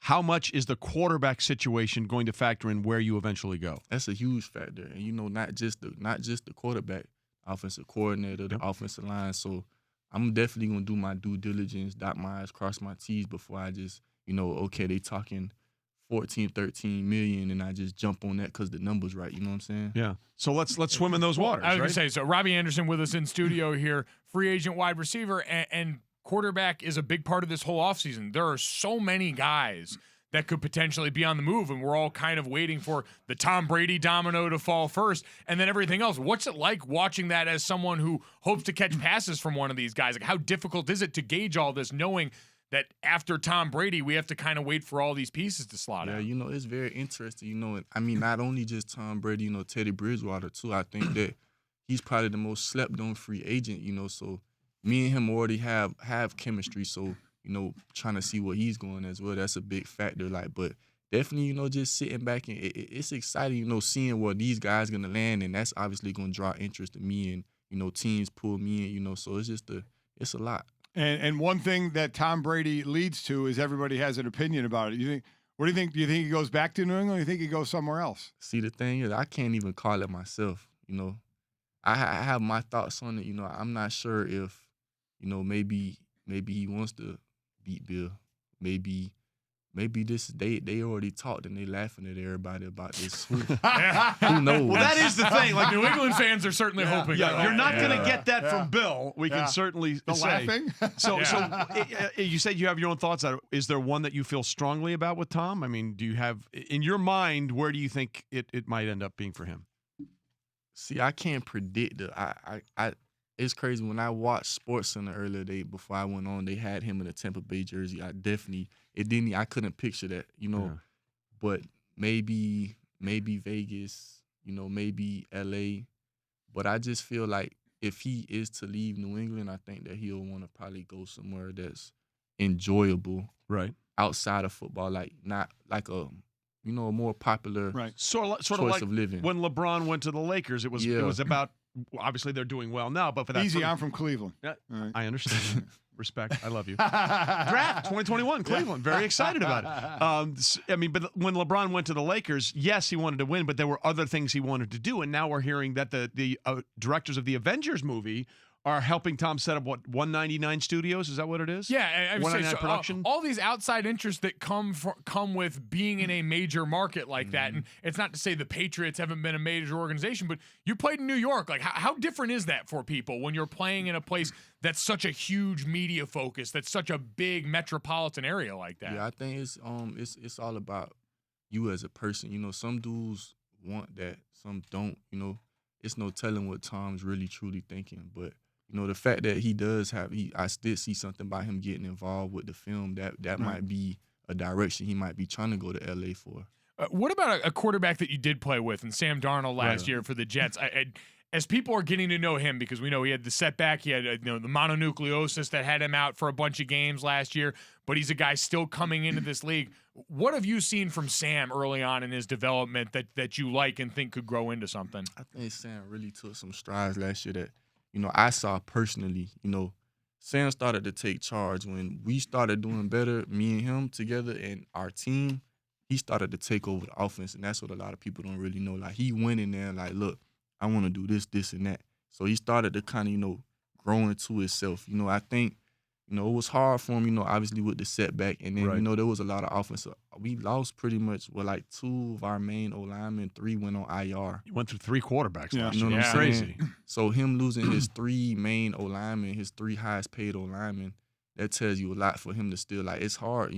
how much is the quarterback situation going to factor in where you eventually go? That's a huge factor, and not just the quarterback, offensive coordinator, the offensive line. So I'm definitely gonna do my due diligence, dot my I's, cross my T's before I just, okay, they talking 14, 13 million, and I just jump on that because the number's right. You know what I'm saying? Yeah. So let's swim in those waters. I was right? gonna say, so Robby Anderson with us in studio here, free agent wide receiver, and quarterback is a big part of this whole offseason. There are so many guys that could potentially be on the move, and we're all kind of waiting for the Tom Brady domino to fall first, and then everything else. What's it like watching that as someone who hopes to catch passes from one of these guys? Like, how difficult is it to gauge all this, knowing that after Tom Brady, we have to kind of wait for all these pieces to slot out? Yeah, it's very interesting, and I mean, not only just Tom Brady, Teddy Bridgewater, too. I think that he's probably the most slept-on free agent, so me and him already have chemistry, so, trying to see what he's going as well, that's a big factor, but definitely, just sitting back, and it's exciting, seeing where these guys going to land, and that's obviously going to draw interest in me, and, teams pull me in, so it's just it's a lot. And one thing that Tom Brady leads to is everybody has an opinion about it. What do you think? Do you think he goes back to New England, or do you think he goes somewhere else? See, the thing is, I can't even call it myself, I have my thoughts on it, I'm not sure if, maybe he wants to beat Bill. Maybe this they already talked and they laughing at everybody about this. Who knows? Well, that is the thing. Like, New England fans are certainly hoping. Yeah, you're not going to get that from Bill. We can certainly the say. Laughing. So you said you have your own thoughts on it. Is there one that you feel strongly about with Tom? I mean, do you have in your mind where do you think it might end up being for him? See, I can't predict it. It's crazy when I watched SportsCenter earlier today before I went on. They had him in a Tampa Bay jersey. I couldn't picture that, But maybe Vegas, maybe LA. But I just feel like if he is to leave New England, I think that he'll want to probably go somewhere that's enjoyable, right, outside of football, like not like a more popular sort of choice like of living. When LeBron went to the Lakers, it was about. Obviously, they're doing well now, but for that I'm from Cleveland. Yeah, right. I understand. Respect. I love you. Draft 2021, Cleveland. Very excited about it. But when LeBron went to the Lakers, yes, he wanted to win, but there were other things he wanted to do, and now we're hearing that the directors of the Avengers movie are helping Tom set up 199 Studios. Is that what it is? Yeah, I would say so. Production. All these outside interests that come with being in a major market like that, and it's not to say the Patriots haven't been a major organization, but you played in New York. Like, how different is that for people when you're playing in a place that's such a huge media focus, that's such a big metropolitan area like that? Yeah, I think it's all about you as a person. Some dudes want that, some don't. It's no telling what Tom's really truly thinking, but. The fact that he does I still see something about him getting involved with the film that might be a direction he might be trying to go to LA for. What about a quarterback that you did play with, and Sam Darnold last year for the Jets? As people are getting to know him, because we know he had the setback, he had the mononucleosis that had him out for a bunch of games last year, but he's a guy still coming into this league. What have you seen from Sam early on in his development that you like and think could grow into something? I think Sam really took some strides last year that I saw personally. Sam started to take charge when we started doing better, me and him together and our team. He started to take over the offense, and that's what a lot of people don't really know. Like, he went in there like, look, I want to do this, this, and that. So he started to kind of, grow into himself. I think, it was hard for him, obviously with the setback. And then, there was a lot of offensive. We lost pretty much, like 2 of our main O-linemen, 3 went on IR. You went through 3 quarterbacks last year. You know what I'm saying? Crazy. So him losing his 3 main O-linemen, his 3 highest paid O-linemen, that tells you a lot for him to still, like, it's hard,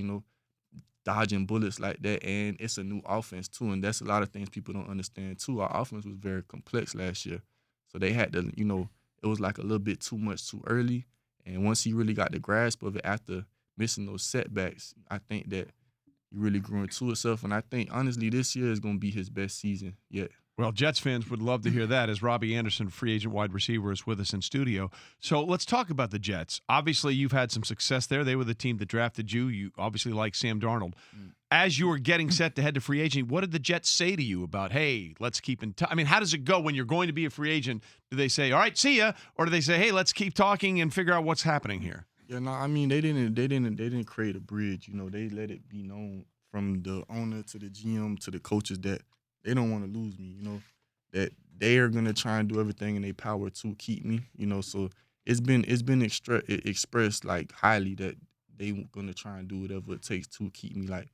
dodging bullets like that. And it's a new offense, too. And that's a lot of things people don't understand, too. Our offense was very complex last year. So they had to, it was like a little bit too much too early. And once he really got the grasp of it after missing those setbacks, I think that he really grew into himself. And I think, honestly, this year is going to be his best season yet. Well, Jets fans would love to hear that, as Robby Anderson, free agent wide receiver, is with us in studio. So let's talk about the Jets. Obviously, you've had some success there. They were the team that drafted you. You obviously like Sam Darnold. As you were getting set to head to free agent, what did the Jets say to you about, hey, let's keep in touch? I mean, how does it go when you're going to be a free agent? Do they say, all right, see ya? Or do they say, hey, let's keep talking and figure out what's happening here? Yeah, no, I mean, they didn't create a bridge. They let it be known from the owner to the GM to the coaches that they don't want to lose me, you know, that they are going to try and do everything in their power to keep me, you know. So it's been expressed like highly that they going to try and do whatever it takes to keep me. Like,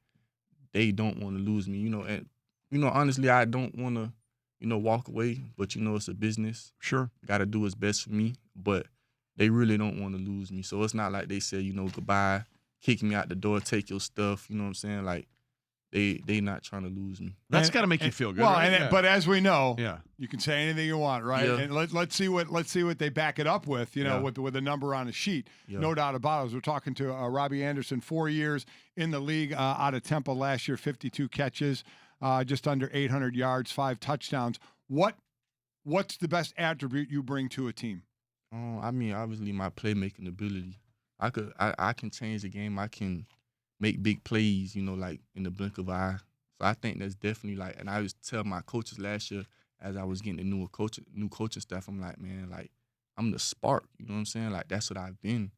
they don't want to lose me, you know. And, you know, honestly, I don't want to, you know, walk away, but, you know, it's a business. Sure. Got to do what's best for me, but they really don't want to lose me. So it's not like they say, you know, goodbye, kick me out the door, take your stuff, you know what I'm saying? Like, they not trying to lose me. That's got to make you feel good. Well, right? and but as we know, Yeah. you can say anything you want, right? Yeah. And let's see what they back it up with, you know, Yeah. with a number on a sheet. Yeah. No doubt about it. As we're talking to Robby Anderson, 4 years in the league out of Temple last year, 52 catches, just under 800 yards, 5 touchdowns. What's the best attribute you bring to a team? I mean, obviously my playmaking ability. I can change the game. I can make big plays, you know, like in the blink of an eye. So I think that's definitely like, and I was tell my coaches last year as I was getting the new coaching staff, I'm like, man, like, I'm the spark, you know what I'm saying? Like, that's what I've been.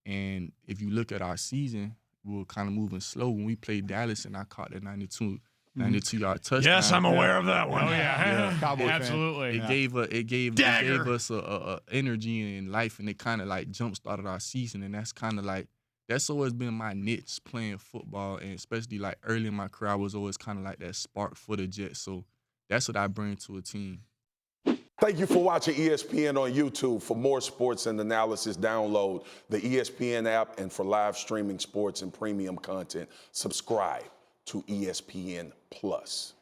And if you look at our season, we were kind of moving slow when we played Dallas and I caught that 92-yard touchdown. Yes, I'm aware of that one. Oh yeah, Cowboy fan. absolutely. It gave us a energy and life, and it kind of like jump started our season, and that's kind of like that's always been my niche playing football, and especially like early in my career, I was always kind of like that spark for the Jets. So that's what I bring to a team. Thank you for watching ESPN on YouTube. For more sports and analysis, download the ESPN app, and for live streaming sports and premium content, subscribe to ESPN Plus.